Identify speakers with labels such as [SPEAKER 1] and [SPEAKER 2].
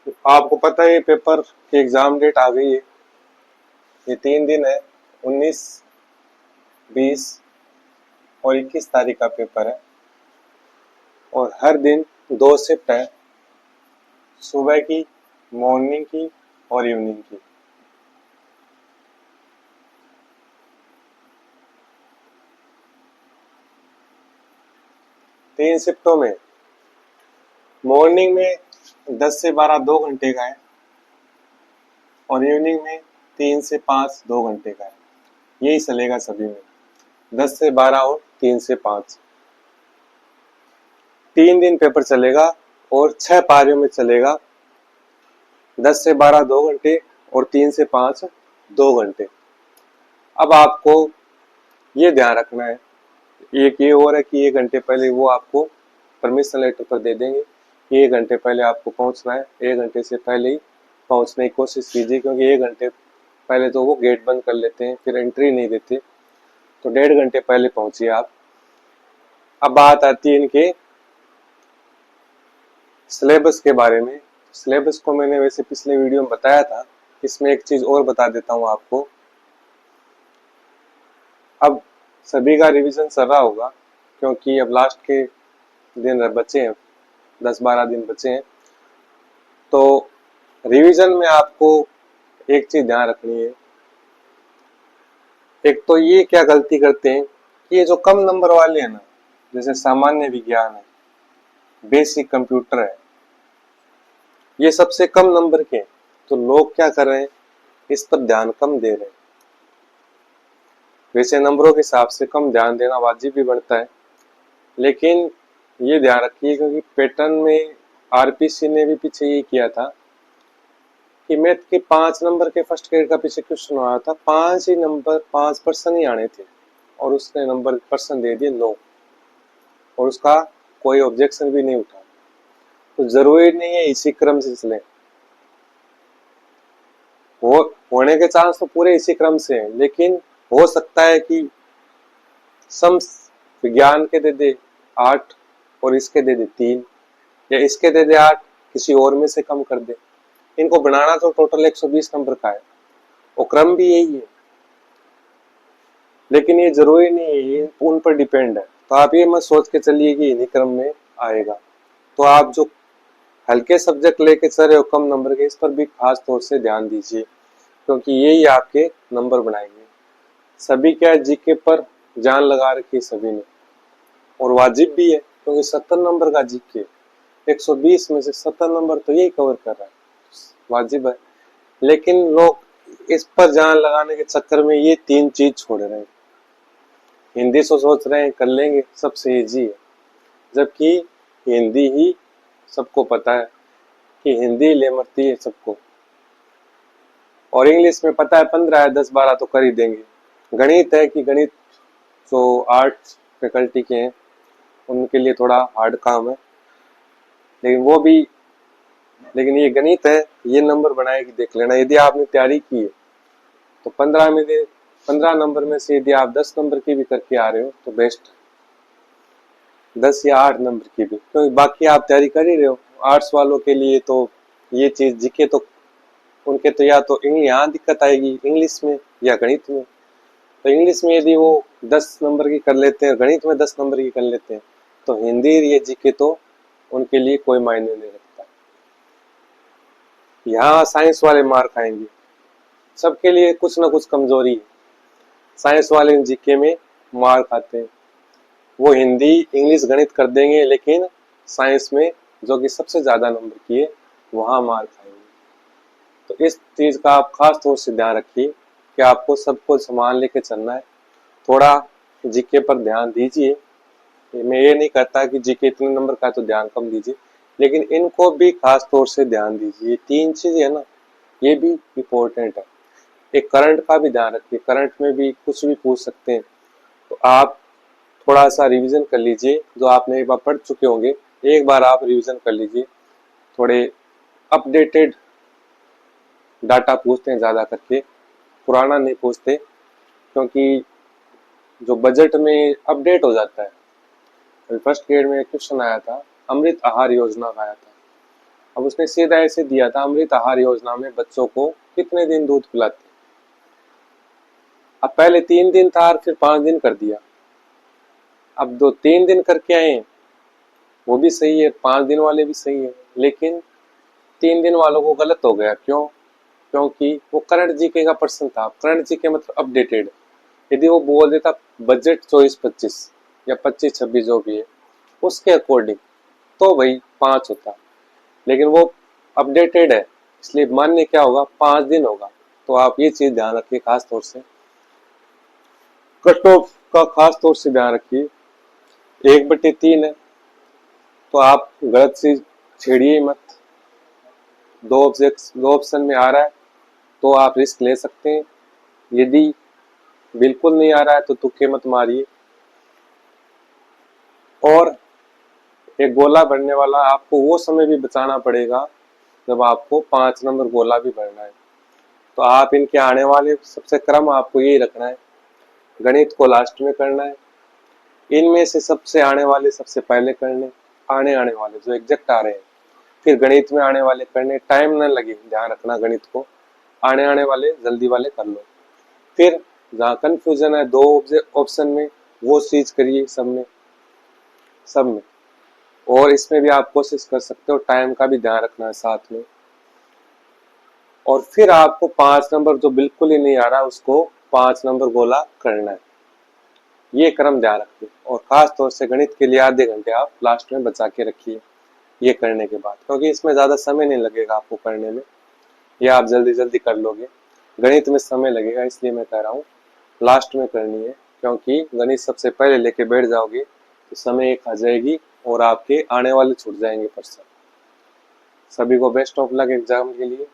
[SPEAKER 1] आपको पता है ये पेपर की एग्जाम डेट आ गई है। ये 3 दिन है, 19, 20 और 21 तारीख का पेपर है। और हर दिन 2 शिफ्ट है, सुबह की, मॉर्निंग की और इवनिंग की। तीन शिफ्टों में मॉर्निंग में 10 से 12 2 घंटे का है और इवनिंग में 3 से 5 2 घंटे का है। यही चलेगा सभी में, 10 से 12 और 3 से 5। 3 दिन पेपर चलेगा और 6 पारियों में चलेगा। 10 से 12 2 घंटे और 3 से 5 2 घंटे। अब आपको ये ध्यान रखना है, एक ये और है कि 1 घंटे पहले वो आपको परमिशन लेटर पर दे देंगे कि 1 घंटे पहले आपको पहुंचना है। 1 घंटे से पहले ही पहुंचने की कोशिश कीजिए, क्योंकि 1 घंटे पहले तो वो गेट बंद कर लेते हैं, फिर एंट्री नहीं देते। तो 1.5 घंटे पहले पहुंचिए आप। अब बात आती है इनके सिलेबस के बारे में। सिलेबस को मैंने वैसे पिछले वीडियो में बताया था, इसमें एक चीज और बता देता हूँ आपको। अब सभी का रिवीजन चल रहा होगा, क्योंकि अब लास्ट के दिन बचे हैं, 10-12 दिन बचे हैं। तो रिवीजन में आपको एक चीज ध्यान रखनी है। एक तो ये क्या गलती करते हैं कि ये जो कम नंबर वाले हैं ना, जैसे सामान्य विज्ञान है, बेसिक कंप्यूटर है, ये सबसे कम नंबर के हैं। तो लोग क्या कर रहे हैं, इस पर ध्यान कम दे रहे हैं। वैसे नंबरों के हिसाब से कम ध्यान देना वाजिब भी बनता है, लेकिन ये ध्यान रखिए, क्योंकि पैटर्न में आरपीसी ने भी पीछे ये किया था कि मैथ के 5 नंबर के फर्स्ट ग्रेड का पीछे क्वेश्चन आया था, 5 ही नंबर 5% ही आने थे और उसने नंबर पर्सन दे दिए 9 और उसका कोई ऑब्जेक्शन भी नहीं उठा। तो जरूरी नहीं है इसी क्रम से चले, हो होने के चांस तो पूरे इसी क्रम से हैं, लेकिन हो सकता है कि सम विज्ञान के दे दे 8 और इसके दे दे 3, या इसके दे दे 8 किसी और में से कम कर दे। इनको बनाना तो टोटल 120 नंबर का है और क्रम भी यही है, लेकिन ये जरूरी नहीं है, ये उन पर डिपेंड है। तो आप ये मत सोच के चलिए कि इन्हीं क्रम में आएगा। तो आप जो हल्के सब्जेक्ट लेके चल रहे हो कम नंबर के, इस पर भी खास तौर से ध्यान दीजिए, क्योंकि यही आपके नंबर बनाएंगे। सभी क्या जीके पर जान लगा रखी है सभी ने, और वाजिब भी है, क्योंकि 70 नंबर का जीके 120 में से 70 नंबर तो यही कवर कर रहा है, वाजिब है। लेकिन लोग इस पर जान लगाने के चक्कर में ये 3 चीज छोड़ रहे हैं। हिंदी से सोच रहे हैं कर लेंगे, सबसे इजी है, जबकि हिंदी ही सबको पता है कि हिंदी ले मरती है सबको। और इंग्लिश में पता है 15 है, 10-12 तो कर ही देंगे। गणित है कि गणित जो आर्ट्स फैकल्टी के हैं उनके लिए थोड़ा हार्ड काम है, लेकिन वो भी, लेकिन ये गणित है, ये नंबर बनाएगी देख लेना। यदि आपने तैयारी की है तो 15 नंबर में से यदि आप 10 नंबर की भी करके आ रहे हो तो बेस्ट, 10 या 8 नंबर की भी, क्योंकि बाकी आप तैयारी कर ही रहे हो। आर्ट्स वालों के लिए तो ये चीज जीके तो उनके तो या तो यहाँ दिक्कत आएगी इंग्लिश में या गणित में। तो इंग्लिश में यदि वो 10 नंबर की कर लेते हैं, गणित में 10 नंबर की कर लेते हैं, तो हिंदी या जीके तो उनके लिए कोई मायने नहीं रखता। यहाँ साइंस वाले मार खाएंगे, सबके लिए कुछ ना कुछ कमजोरी है। साइंस वाले जीके में मार खाते हैं, वो हिंदी इंग्लिश गणित कर देंगे, लेकिन साइंस में जो कि सबसे ज्यादा नंबर की है वहां मार खाएंगे। तो इस चीज का आप खास तौर से ध्यान रखिए कि आपको सबको सामान लेके चलना है। थोड़ा जीके पर ध्यान दीजिए। मैं ये नहीं कहता कि जीके इतने नंबर का है तो ध्यान कम दीजिए, लेकिन इनको भी खास तौर से ध्यान दीजिए। 3 चीज है ना, ये भी इम्पोर्टेंट है। एक करंट का भी ध्यान रखिए, करंट में भी कुछ भी पूछ सकते हैं, तो आप थोड़ा सा रिवीजन कर लीजिए। जो आपने एक बार पढ़ चुके होंगे, एक बार आप रिवीजन कर लीजिए। थोड़े अपडेटेड डाटा पूछते हैं ज्यादा करके, पुराना नहीं पूछते, क्योंकि जो बजट में अपडेट हो जाता है। फर्स्ट ग्रेड में क्वेश्चन आया था, अमृत आहार योजना का आया था, अब उसने सीधा ऐसे दिया था, अमृत आहार योजना में बच्चों को कितने दिन दूध पिलाते। अब पहले 3 दिन था और फिर 5 दिन कर दिया। अब 3 दिन करके आए, वो भी सही है, 5 दिन वाले भी सही है, लेकिन 3 दिन वालों को गलत हो गया। क्यों? क्योंकि वो करंट जीके का प्रश्न था। करंट जीके मतलब अपडेटेड। यदि वो बोल देता बजट 24-25 या 25-26 जो भी है उसके अकॉर्डिंग, तो वही 5 होता, लेकिन वो अपडेटेड है, इसलिए मान्य क्या होगा, 5 दिन होगा। तो आप ये चीज ध्यान रखिए, खास तौर से कट ऑफ का खास तौर से ध्यान रखिए। 1/3 है, तो आप गलत चीज छेड़िए मत। दो ऑप्शन में आ रहा है तो आप रिस्क ले सकते हैं। यदि बिल्कुल नहीं आ रहा है तो तुक्के मत मारिए। और एक गोला भरने वाला आपको वो समय भी बचाना पड़ेगा जब आपको 5 नंबर गोला भी भरना है। तो आप इनके आने वाले सबसे क्रम आपको यही रखना है, गणित को लास्ट में करना है, इनमें से सबसे आने वाले सबसे पहले करने, आने वाले जो एग्जैक्ट आ रहे हैं, फिर गणित में आने वाले करने, टाइम न लगे, ध्यान रखना गणित को, आने वाले जल्दी वाले कर लो। फिर जहाँ कंफ्यूजन है 2 ऑप्शन में, वो चीज करिए सब में। और इसमें भी आप कोशिश कर सकते हो, टाइम का भी ध्यान रखना है साथ में। और फिर आपको 5 नंबर जो बिल्कुल ही नहीं आ रहा उसको 5 नंबर गोला करना है। ये क्रम ध्यान रखिए। और खास तौर से गणित के लिए आधे घंटे आप लास्ट में बचा के रखिए ये करने के बाद, क्योंकि इसमें ज्यादा समय नहीं लगेगा आपको करने में, ये आप जल्दी जल्दी कर लोगे। गणित में समय लगेगा, इसलिए मैं कह रहा हूँ लास्ट में करनी है, क्योंकि गणित सबसे पहले लेके बैठ जाओगे तो समय एक आ जाएगी और आपके आने वाले छूट जाएंगे प्रश्न। सभी को बेस्ट ऑफ लक एग्जाम के लिए।